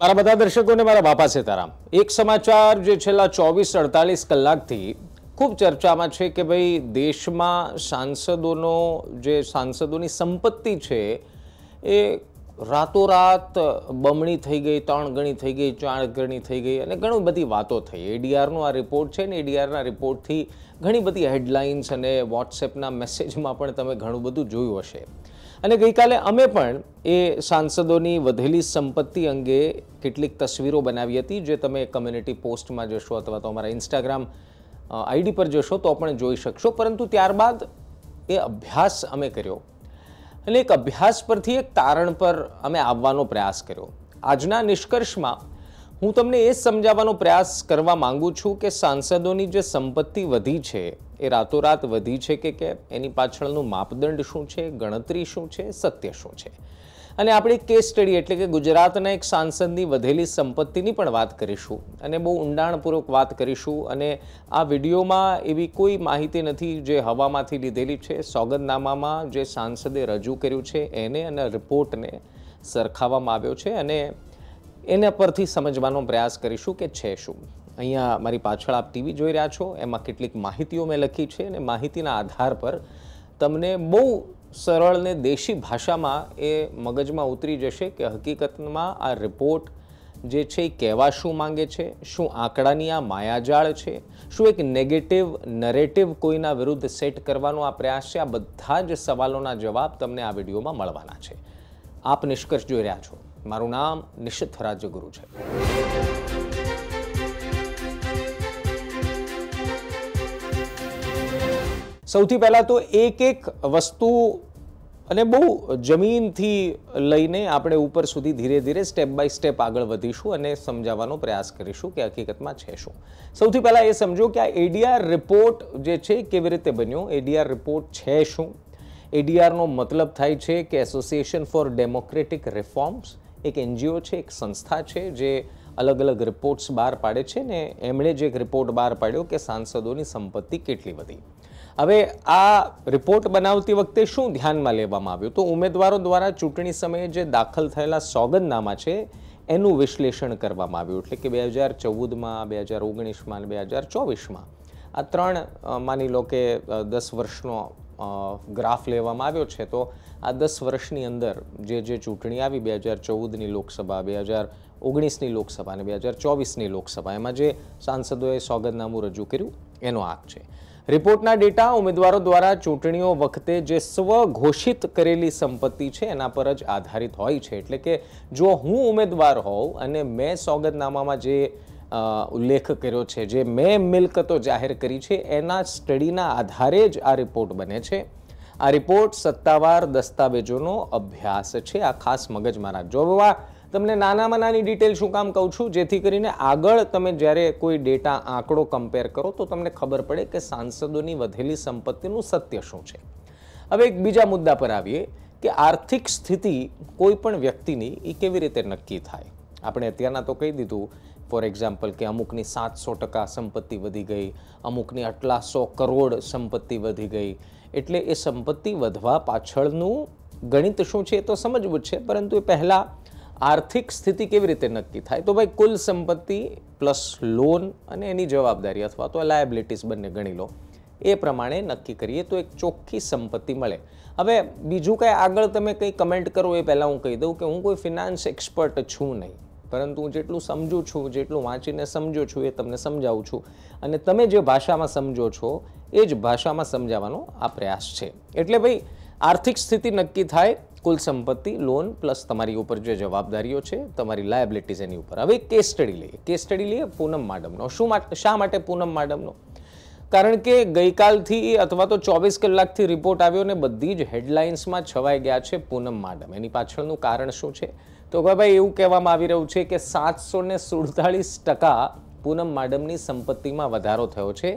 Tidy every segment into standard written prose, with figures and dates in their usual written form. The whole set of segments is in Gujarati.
મારા બધા દર્શકોને મારા બાપા સીતારામ। એક સમાચાર જે છેલ્લા 24-48 કલાકથી ખૂબ ચર્ચામાં છે કે ભાઈ દેશમાં સાંસદોની સંપત્તિ છે એ રાતોરાત બમણી થઈ ગઈ, 3 ગણી થઈ ગઈ, 4 ગણી થઈ ગઈ અને ઘણી બધી વાતો થઈ। એડીઆરનો આ રિપોર્ટ છે ને, એડીઆરના રિપોર્ટથી ઘણી બધી હેડલાઇન્સ અને વોટ્સએપના મેસેજમાં પણ તમે ઘણું બધું જોયું હશે। અને ગઈકાલે અમે પણ એ સાંસદોની વધેલી સંપત્તિ અંગે કેટલીક તસવીરો બનાવી હતી, જે તમે કમ્યુનિટી પોસ્ટમાં જશો અથવા તો અમારા ઇન્સ્ટાગ્રામ આઈડી પર જશો તો પણ જોઈ શકશો। પરંતુ ત્યારબાદ એ અભ્યાસ અમે કર્યો અને એક અભ્યાસ પરથી એક તારણ પર અમે આવવાનો પ્રયાસ કર્યો। આજના નિષ્કર્ષમાં હું તમને એ સમજાવવાનો પ્રયાસ કરવા માંગુ છું કે સાંસદોની જે સંપત્તિ વધી છે એ રાતોરાત વધી છે કે કેમ, એની પાછળનું માપદંડ શું છે, ગણતરી શું છે, સત્ય શું છે। અને આપણે કેસ સ્ટડી એટલે કે ગુજરાતના એક સાંસદની વધેલી સંપત્તિની પણ વાત કરીશું અને બહુ ઊંડાણપૂર્વક વાત કરીશું। અને આ વિડીયોમાં એવી કોઈ માહિતી નથી જે હવામાંથી લીધેલી છે। સોગંદનામામાં જે સાંસદે રજૂ કર્યું છે એને અને રિપોર્ટને સરખાવવામાં આવ્યો છે અને એના પરથી સમજવાનો પ્રયાસ કરીશું કે છે શું। અહીંયા મારી પાછળ આપ ટીવી જોઈ રહ્યા છો, એમાં કેટલીક માહિતીઓ મેં લખી છે અને માહિતીના આધાર પર તમને બહુ સરળ ને દેશી ભાષામાં એ મગજમાં ઉતરી જશે કે હકીકતમાં આ રિપોર્ટ જે છે એ કહેવા શું માંગે છે, શું આંકડાની આ માયાજાળ છે, શું એક નેગેટિવ નરેટિવ કોઈના વિરુદ્ધ સેટ કરવાનો આ પ્રયાસ છે। આ બધા જ સવાલોના જવાબ તમને આ વિડીયોમાં મળવાના છે। આપ નિષ્કર્ષ જોઈ રહ્યા છો। મારું નામ નિશિત રાજ્યગુરુ છે। સૌથી પહેલાં તો એક વસ્તુ અને બહુ જમીનથી લઈને આપણે ઉપર સુધી ધીરે ધીરે સ્ટેપ બાય સ્ટેપ આગળ વધીશું અને સમજાવવાનો પ્રયાસ કરીશું કે હકીકતમાં છે શું। સૌથી પહેલાં એ સમજો કે આ એડીઆર રિપોર્ટ જે છે કેવી રીતે બન્યો, એડીઆર રિપોર્ટ છે શું। એડીઆરનો મતલબ થાય છે કે એસોસિએશન ફોર ડેમોક્રેટિક રિફોર્મ્સ, એક એનજીઓ છે, એક સંસ્થા છે જે અલગ અલગ રિપોર્ટ્સ બહાર પાડે છે ને એમણે જે એક રિપોર્ટ બહાર પાડ્યો કે સાંસદોની સંપત્તિ કેટલી વધી। હવે આ રિપોર્ટ બનાવતી વખતે શું ધ્યાનમાં લેવામાં આવ્યું, તો ઉમેદવારો દ્વારા ચૂંટણી સમયે જે દાખલ થયેલા સોગંદનામા છે એનું વિશ્લેષણ કરવામાં આવ્યું। એટલે કે 2014માં, 2019માં અને 2024માં આ ત્રણ માની લો કે 10 વર્ષનો ગ્રાફ લેવામાં આવ્યો છે। તો આ 10 વર્ષની અંદર જે ચૂંટણી આવી, 2014ની લોકસભા, 2019ની લોકસભા અને 2024ની લોકસભા, એમાં જે સાંસદોએ સોગંદનામું રજૂ કર્યું એનો આંક છે। રિપોર્ટના ડેટા ઉમેદવારો દ્વારા ચૂંટણીઓ વખતે જે સ્વઘોષિત કરેલી સંપત્તિ છે એના પર જ આધારિત હોય છે। એટલે કે જો હું ઉમેદવાર હોઉં અને મેં સોગંદનામામાં જે ઉલ્લેખ કર્યો છે, જે મેં મિલકતો જાહેર કરી છે, એના સ્ટડીના આધારે જ આ રિપોર્ટ બને છે। આ રિપોર્ટ સત્તાવાર દસ્તાવેજોનો અભ્યાસ છે। આ ખાસ મગજમાં રાખજો। હવે તમને નાનામાં નાની ડિટેલ શું કામ કહું છું, જેથી કરીને આગળ તમે જ્યારે કોઈ ડેટા આંકડો કમ્પેર કરો તો તમને ખબર પડે કે સાંસદોની વધેલી સંપત્તિનું સત્ય શું છે। હવે એક બીજા મુદ્દા પર આવીએ કે આર્થિક સ્થિતિ કોઈ પણ વ્યક્તિની એ કેવી રીતે નક્કી થાય। આપણે અત્યારના તો કહી દીધું, ફોર એક્ઝામ્પલ કે અમુકની 700% સંપત્તિ વધી ગઈ, અમુકની આટલા 100 કરોડ સંપત્તિ વધી ગઈ। એટલે એ સંપત્તિ વધવા પાછળનું ગણિત શું છે એ તો સમજવું જ છે, પરંતુ એ પહેલાં આર્થિક સ્થિતિ કેવી રીતે નક્કી થાય, તો ભાઈ કુલ સંપત્તિ પ્લસ લોન અને એની જવાબદારી અથવા તો લાયબિલિટીઝ બંને ગણી લો, એ પ્રમાણે નક્કી કરીએ તો એક ચોખ્ખી સંપત્તિ મળે। હવે બીજું કંઈ આગળ તમે કંઈ કમેન્ટ કરો એ પહેલાં હું કહી દઉં કે હું કોઈ ફિનાન્સ એક્સપર્ટ છું નહીં, પરંતુ હું જેટલું સમજું છું, જેટલું વાંચીને સમજું છું એ તમને સમજાવું છું અને તમે જે ભાષામાં સમજો છો એ જ ભાષામાં સમજાવવાનો આ પ્રયાસ છે। એટલે ભાઈ આર્થિક સ્થિતિ નક્કી થાય, કુલ સંપત્તિ, લોન પ્લસ તમારી ઉપર જે જવાબદારીઓ છે, તમારી લાયબિલિટીઝ એની ઉપર। હવે કેસ સ્ટડી લઈએ પૂનમ માડમનો। શા માટે પૂનમ માડમનો? કારણ કે ગઈકાલથી અથવા તો 24 કલાકથી રિપોર્ટ આવ્યો ને બધી જ હેડલાઇન્સમાં છવાઈ ગયા છે પૂનમ માડમ। એની પાછળનું કારણ શું છે, તો ભાઈ એવું કહેવામાં આવી રહ્યું છે કે 747% પૂનમ માડમની સંપત્તિમાં વધારો થયો છે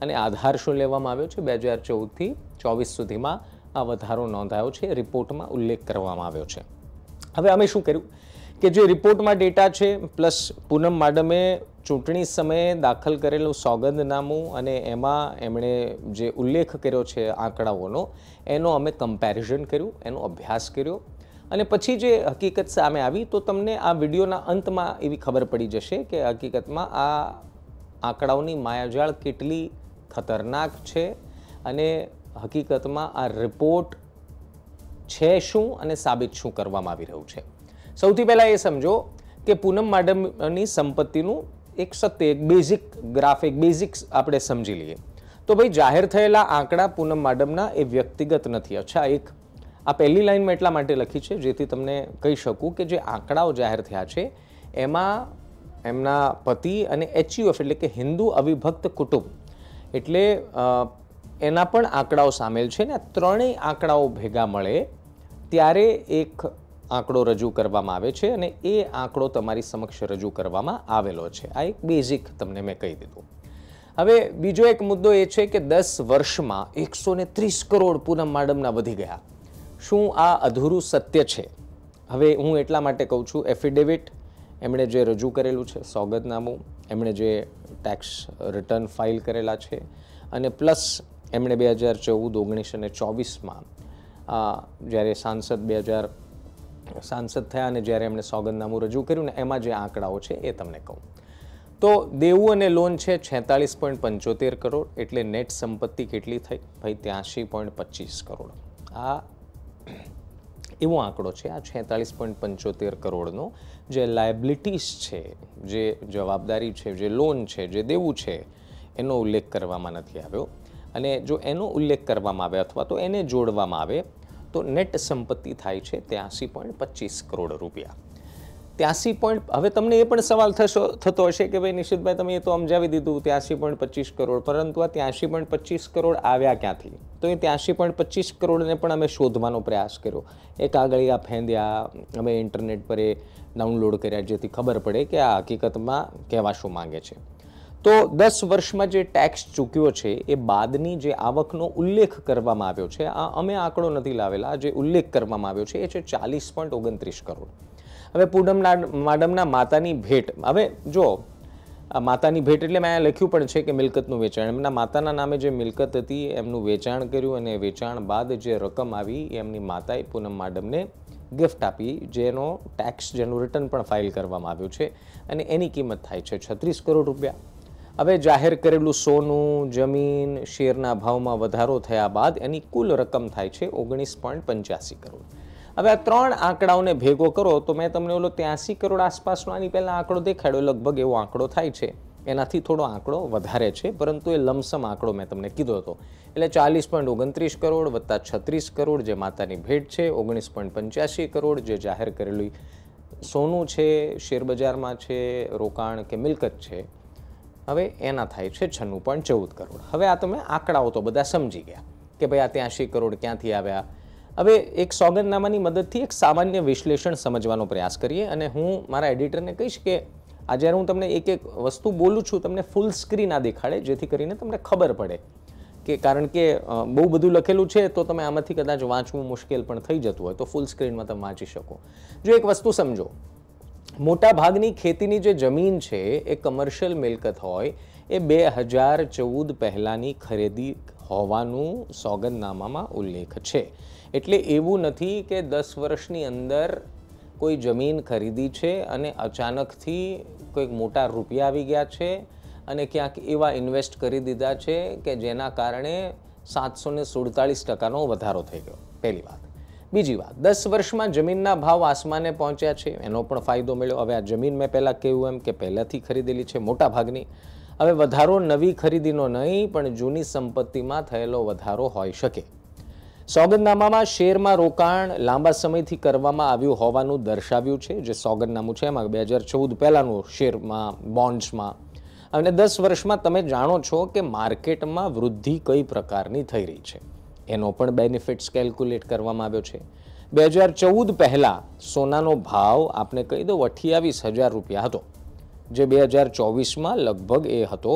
અને આધાર શું લેવામાં આવ્યો છે, 2014થી 24 સુધીમાં આ વધારો નોંધાયો છે, રિપોર્ટમાં ઉલ્લેખ કરવામાં આવ્યો છે। હવે અમે શું કર્યું કે જે રિપોર્ટમાં ડેટા છે પ્લસ પૂનમ માડમે ચૂંટણી સમયે દાખલ કરેલું સોગંદનામું અને એમાં એમણે જે ઉલ્લેખ કર્યો છે આંકડાઓનો, એનો અમે કમ્પેરિઝન કર્યું, એનો અભ્યાસ કર્યો અને પછી જે હકીકત સામે આવી તો તમને આ વિડીયોના અંતમાં એવી ખબર પડી જશે કે હકીકતમાં આ આંકડાઓની માયાજાળ કેટલી ખતરનાક છે અને હકીકતમાં આ રિપોર્ટ છે શું અને સાબિત શું કરવામાં આવી રહ્યું છે. સૌથી પહેલાં એ સમજો કે પૂનમ માડમની સંપત્તિનું એક સત્ય, એક બેઝિક ગ્રાફ, એક બેઝિક્સ આપણે સમજી લઈએ. તો ભાઈ જાહેર થયેલા આંકડા પૂનમ માડમના એ વ્યક્તિગત નથી. અચ્છા, એક આ પહેલી લાઈનમાં એટલા માટે લખી છે જેથી તમને કહી શકું કે જે આંકડાઓ જાહેર થયા છે એમાં એમના પતિ અને HUF એટલે કે હિન્દુ અવિભક્ત કુટુંબ એટલે એના પણ આંકડાઓ સામેલ છે ને. ત્રણેય આંકડાઓ ભેગા મળે ત્યારે એક આંકડો રજૂ કરવામાં આવે છે અને એ આંકડો તમારી સમક્ષ રજૂ કરવામાં આવેલો છે. આ એક બેઝિક તમને મેં કહી દીધું. હવે બીજો એક મુદ્દો એ છે કે 10 વર્ષમાં 130 કરોડ પૂનમ માડમના વધી ગયા. શું આ અધૂરું સત્ય છે? હવે હું એટલા માટે કહું છું, એફિડેવિટ એમણે જે રજૂ કરેલું છે, સોગંદનામું, એમણે જે ટેક્સ રિટર્ન ફાઇલ કરેલા છે અને પ્લસ એમણે 2014, 19 અને 24માં જ્યારે સાંસદ થયા અને જ્યારે એમણે સોગંદનામું રજૂ કર્યું ને એમાં જે આંકડાઓ છે એ તમને કહું તો દેવું અને લોન છે 46.75 કરોડ એટલે નેટ સંપત્તિ કેટલી થઈ ભાઈ 83.25 કરોડ. આ એવો આંકડો છે. આ 46.75 કરોડનો જે લાયબિલિટીઝ છે, જે જવાબદારી છે, જે લોન છે, જે દેવું છે એનો ઉલ્લેખ કરવામાં નથી આવ્યો. અને જો એનો ઉલ્લેખ કરવામાં આવે અથવા તો એને જોડવામાં આવે તો નેટ સંપત્તિ થાય છે 83.25 કરોડ રૂપિયા. 83 હવે તમને એ પણ સવાલ થતો હશે કે ભાઈ નિશિતભાઈ તમે એ તો સમજાવી દીધું 83.25 કરોડ, પરંતુ આ 83.25 કરોડ આવ્યા ક્યાંથી? તો એ 83.25 કરોડને પણ અમે શોધવાનો પ્રયાસ કર્યો. એ કાગળિયા ફેંદ્યા, અમે ઇન્ટરનેટ પર એ ડાઉનલોડ કર્યા જેથી ખબર પડે કે આ હકીકતમાં કહેવા શું માંગે છે. તો 10 વર્ષમાં જે ટેક્સ ચૂક્યો છે એ બાદની જે આવકનો ઉલ્લેખ કરવામાં આવ્યો છે, આ અમે આંકડો નથી લાવેલા, જે ઉલ્લેખ કરવામાં આવ્યો છે એ છે 40.29 કરોડ. હવે પૂનમ માડમના માતાની ભેટ, હવે જો માતાની ભેટ એટલે મેં લખ્યું પણ છે કે મિલકતનું વેચાણ, એમના માતાના નામે જે મિલકત હતી એમનું વેચાણ કર્યું અને વેચાણ બાદ જે રકમ આવી એમની માતાએ પૂનમ માડમને ગિફ્ટ આપી, જેનો ટેક્સ, જેનું રિટર્ન પણ ફાઇલ કરવામાં આવ્યું છે અને એની કિંમત થાય છે 36 કરોડ રૂપિયા. હવે જાહેર કરેલું સોનું, જમીન, શેરના ભાવમાં વધારો થયા બાદ એની કુલ રકમ થાય છે 19.85 કરોડ. હવે આ ત્રણ આંકડાઓને ભેગો કરો તો મેં તમને ઓલો 83 કરોડ આસપાસનો આની પહેલાં આંકડો દેખાડ્યો, લગભગ એવો આંકડો થાય છે. એનાથી થોડો આંકડો વધારે છે, પરંતુ એ લમસમ આંકડો મેં તમને કીધો હતો. એટલે 40.29 કરોડ વત્તા 36 કરોડ જે માતાની ભેટ છે, 19.85 કરોડ જે જાહેર કરેલું સોનું છે, શેરબજારમાં છે, રોકાણ કે મિલકત છે, હવે એના થાય છે 96.14 કરોડ. હવે આ તમે આંકડાઓ તો બધા સમજી ગયા કે ભાઈ આ 83 કરોડ ક્યાંથી આવ્યા. હવે એક સોગંદનામાની મદદથી એક સામાન્ય વિશ્લેષણ સમજવાનો પ્રયાસ કરીએ અને હું મારા એડિટરને કહીશ કે આ જ્યારે હું તમને એક એક વસ્તુ બોલું છું તમને ફૂલ સ્ક્રીન આ દેખાડે, જેથી કરીને તમને ખબર પડે કે, કારણ કે બહુ બધું લખેલું છે તો તમે આમાંથી કદાચ વાંચવું મુશ્કેલ પણ થઈ જતું હોય, તો ફૂલ સ્ક્રીનમાં તમે વાંચી શકો. જો એક વસ્તુ સમજો, મોટા ભાગની ખેતીની જે જમીન છે એ કમર્શિયલ મિલકત હોય એ 2014 પહેલાંની ખરીદી હોવાનું સોગંદનામામાં ઉલ્લેખ છે. એટલે એવું નથી કે 10 વર્ષની અંદર કોઈ જમીન ખરીદી છે અને અચાનકથી કોઈક મોટા રૂપિયા આવી ગયા છે અને ક્યાંક એવા ઇન્વેસ્ટ કરી દીધા છે કે જેના કારણે 747% વધારો થઈ ગયો. પહેલી વાત. બીજી વાત, 10 વર્ષમાં જમીનના ભાવ આસમાને પહોંચ્યા છે, એનો પણ ફાયદો મળ્યો. હવે આ જમીન મેં પહેલાં કહ્યું એમ કે પહેલાંથી ખરીદેલી છે મોટા ભાગની. હવે વધારો નવી ખરીદીનો નહીં પણ જૂની સંપત્તિમાં થયેલો વધારો હોઈ શકે. સોગંદનામામાં શેરમાં રોકાણ લાંબા સમયથી કરવામાં આવ્યું હોવાનું દર્શાવ્યું છે, જે સોગંદનામું છે એમાં 2014 પહેલાંનું શેરમાં, બોન્ડ્સમાં. અને 10 વર્ષમાં તમે જાણો છો કે માર્કેટમાં વૃદ્ધિ કઈ પ્રકારની થઈ રહી છે, એનો પણ બેનિફિટ્સ કેલ્ક્યુલેટ કરવામાં આવ્યો છે. 2014 પહેલાં સોનાનો ભાવ આપણે કહી દઉં 28,000 રૂપિયા હતો, જે 2024માં લગભગ એ હતો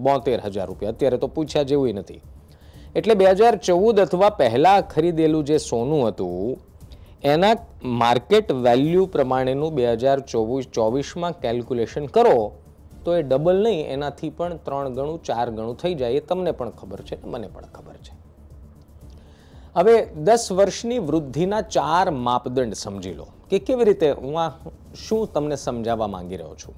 72,000 રૂપિયા. અત્યારે તો પૂછ્યા જેવું નથી. એટલે 2014 અથવા પહેલાં ખરીદેલું જે સોનું હતું એના માર્કેટ વેલ્યુ પ્રમાણેનું 2024માં કેલ્ક્યુલેશન કરો તો એ ડબલ નહીં, એનાથી પણ 3 ગણું 4 ગણું થઈ જાય. એ તમને પણ ખબર છે, મને પણ ખબર છે. હવે 10 વર્ષની વૃદ્ધિના 4 માપદંડ સમજી લો કે કેવી રીતે હું આ શું તમને સમજાવવા માંગી રહ્યો છું.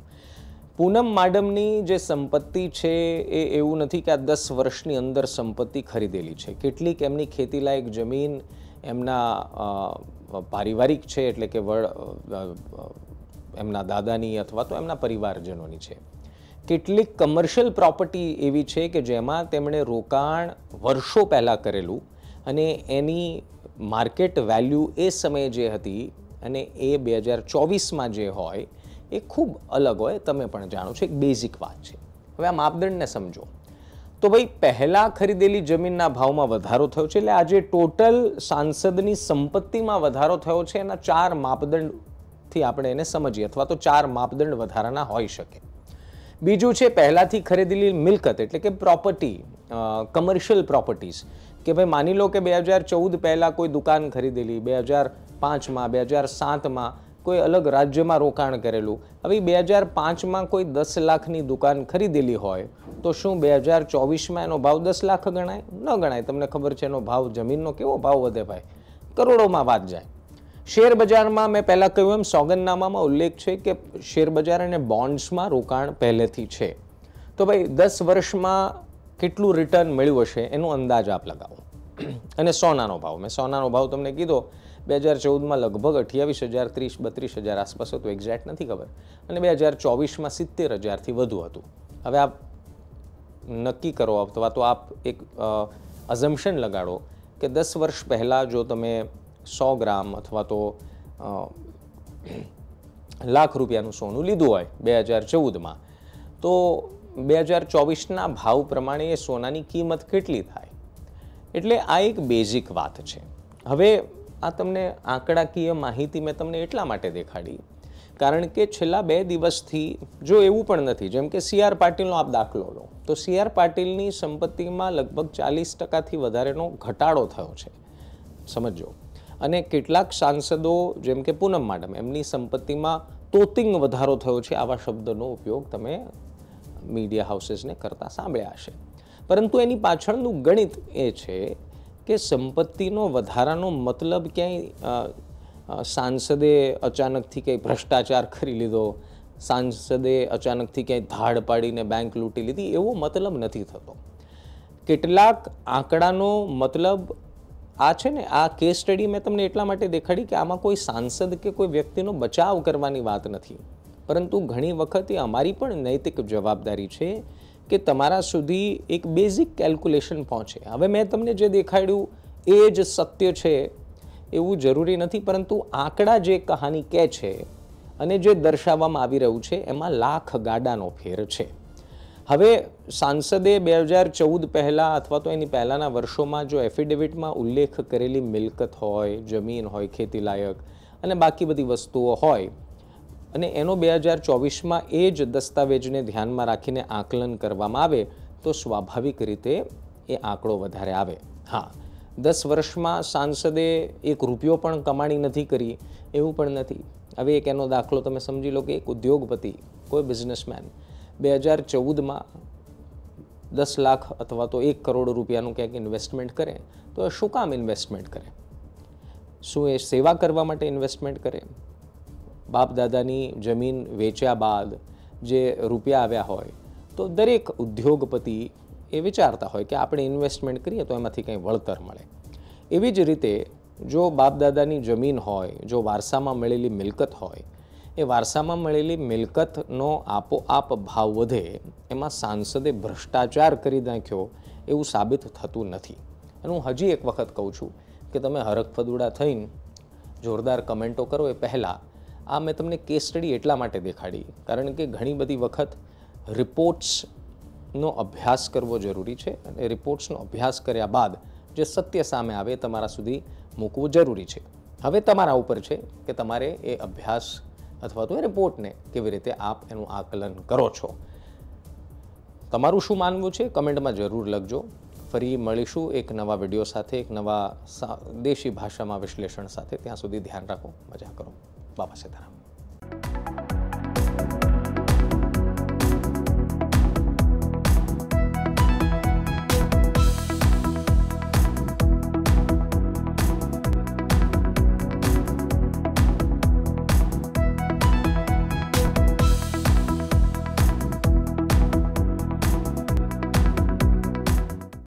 પૂનમ માડમની જે સંપત્તિ છે એ એવું નથી કે આ 10 વર્ષની અંદર સંપત્તિ ખરીદેલી છે. કેટલીક એમની ખેતીલાયક જમીન એમના પારિવારિક છે, એટલે કે એમના દાદાની અથવા તો એમના પરિવારજનોની છે. કેટલીક કમર્શિયલ પ્રોપર્ટી એવી છે કે જેમાં તેમણે રોકાણ વર્ષો પહેલાં કરેલું અને એની માર્કેટ વેલ્યુ એ સમયે જે હતી અને એ 2024માં જે હોય એ ખૂબ અલગ હોય. તમે પણ જાણો છો, એક બેઝિક વાત છે. હવે આ માપદંડને સમજો તો ભાઈ પહેલાં ખરીદેલી જમીનના ભાવમાં વધારો થયો છે, એટલે આજે ટોટલ સાંસદની સંપત્તિમાં વધારો થયો છે. એના 4 માપદંડથી આપણે એને સમજીએ, અથવા તો 4 માપદંડ વધારાના હોઈ શકે. બીજું છે પહેલાંથી ખરીદેલી મિલકત, એટલે કે પ્રોપર્ટી, કમર્શિયલ પ્રોપર્ટીઝ, કે ભાઈ માની લો કે 2014 પહેલાં કોઈ દુકાન ખરીદેલી, 2005માં 2007માં કોઈ અલગ રાજ્યમાં રોકાણ કરેલું. હવે 2005માં કોઈ 10 લાખની દુકાન ખરીદેલી હોય તો શું 2024માં એનો ભાવ 10 લાખ ગણાય? ન ગણાય. તમને ખબર છે એનો ભાવ, જમીનનો કેવો ભાવ વધે ભાઈ, કરોડોમાં વાત જાય. શેર બજારમાં મેં પહેલાં કહ્યું એમ સોગંદનામામાં ઉલ્લેખ છે કે શેર બજાર અને બોન્ડ્સમાં રોકાણ પહેલેથી છે. તો ભાઈ 10 વર્ષમાં કેટલું રિટર્ન મળ્યું હશે એનો અંદાજ આપ લગાવો. અને સોનાનો ભાવ, મેં સોનાનો ભાવ તમને કીધો 2014માં લગભગ 28,000, 30,000-32,000 આસપાસ હતું, એક્ઝેક્ટ નથી ખબર, અને 2024માં 70,000થી વધુ હતું. હવે આપ નક્કી કરો અથવા તો આપ એક અઝમ્પશન લગાડો કે 10 વર્ષ પહેલાં જો તમે 100 ગ્રામ અથવા તો લાખ રૂપિયાનું સોનું લીધું હોય 2014માં, તો 2024ના ભાવ પ્રમાણે એ સોનાની કિંમત કેટલી થાય? એટલે આ એક બેઝિક વાત છે. હવે આ તમને આંકડાકીય માહિતી મેં તમને એટલા માટે દેખાડી કારણ કે છેલ્લા 2 દિવસથી જો એવું પણ નથી, જેમ કે CR પાટીલનો આપ દાખલો લો તો CR પાટીલની સંપત્તિમાં લગભગ 40%થી વધારેનો ઘટાડો થયો છે, સમજો. અને કેટલાક સાંસદો જેમ કે પૂનમ માડમ, એમની સંપત્તિમાં તોતિંગ વધારો થયો છે, આવા શબ્દનો ઉપયોગ તમે મીડિયા હાઉસીસને કરતા સાંભળ્યા હશે. પરંતુ એની પાછળનું ગણિત એ છે કે સંપત્તિનો વધારાનો મતલબ ક્યાંય સાંસદે અચાનકથી કંઈ ભ્રષ્ટાચાર કરી લીધો, સાંસદે અચાનકથી ક્યાંય ધાડ પાડીને બેંક લૂંટી લીધી, એવો મતલબ નથી થતો. કેટલાક આંકડાનો મતલબ આ છે ને, આ કેસ સ્ટડી મેં તમને એટલા માટે દેખાડી કે આમાં કોઈ સાંસદ કે કોઈ વ્યક્તિનો બચાવ કરવાની વાત નથી, પરંતુ ઘણી વખત એ અમારી પણ નૈતિક જવાબદારી છે કે તમારા સુધી એક બેઝિક કેલ્ક્યુલેશન પહોંચે. હવે મેં તમને જે દેખાડ્યું એ જ સત્ય છે એવું જરૂરી નથી, પરંતુ આંકડા જે કહાની કહે છે અને જે દર્શાવવામાં આવી રહ્યું છે એમાં લાખ ગાડાનો ફેર છે. હવે સાંસદે 2014 પહેલાં અથવા તો એની પહેલાંના વર્ષોમાં જો એફિડેવિટમાં ઉલ્લેખ કરેલી મિલકત હોય, જમીન હોય ખેતીલાયક અને બાકી બધી વસ્તુઓ હોય, અને એનો 2024માં એ જ દસ્તાવેજને ધ્યાનમાં રાખીને આકલન કરવામાં આવે તો સ્વાભાવિક રીતે એ આંકડો વધારે આવે. હા, 10 વર્ષમાં સાંસદે 1 રૂપિયો પણ કમાણી નથી કરી એવું પણ નથી. હવે એક એનો દાખલો તમે સમજી લો કે એક ઉદ્યોગપતિ, કોઈ બિઝનેસમેન 2014માં 10 લાખ અથવા તો 1 કરોડ રૂપિયાનું ક્યાંક ઇન્વેસ્ટમેન્ટ કરે તો એ શું કામ ઇન્વેસ્ટમેન્ટ કરે? શું એ સેવા કરવા માટે ઇન્વેસ્ટમેન્ટ કરે? બાપ દાદાની જમીન વેચ્યા બાદ જે રૂપિયા આવ્યા હોય તો દરેક ઉદ્યોગપતિ એ વિચારતા હોય કે આપણે ઇન્વેસ્ટમેન્ટ કરીએ તો એમાંથી કંઈ વળતર મળે. એવી જ રીતે જો બાપ દાદાની જમીન હોય, જો વારસામાં મળેલી મિલકત હોય, એ વારસામાં મળેલી મિલકતનો આપોઆપ ભાવ વધે, એમાં સાંસદે ભ્રષ્ટાચાર કરી નાખ્યો એવું સાબિત થતું નથી. અને હું હજી એક વખત કહું છું કે તમે હરખફદુડા થઈને જોરદાર કમેન્ટો કરો એ પહેલાં આ મેં તમને કેસ સ્ટડી એટલા માટે દેખાડી કારણ કે ઘણી બધી વખત રિપોર્ટ્સનો અભ્યાસ કરવો જરૂરી છે અને રિપોર્ટ્સનો અભ્યાસ કર્યા બાદ જે સત્ય સામે આવે તમારા સુધી મૂકવું જરૂરી છે. હવે તમારા ઉપર છે કે તમારે એ અભ્યાસ અથવા તો એ રિપોર્ટને કેવી રીતે આપ એનું આકલન કરો છો. તમારું શું માનવું છે કમેન્ટમાં જરૂર લખજો. ફરી મળીશું એક નવા વિડીયો સાથે, એક નવા દેશી ભાષામાં વિશ્લેષણ સાથે. ત્યાં સુધી ધ્યાન રાખો, મજા કરો. બાબા સીતારામ.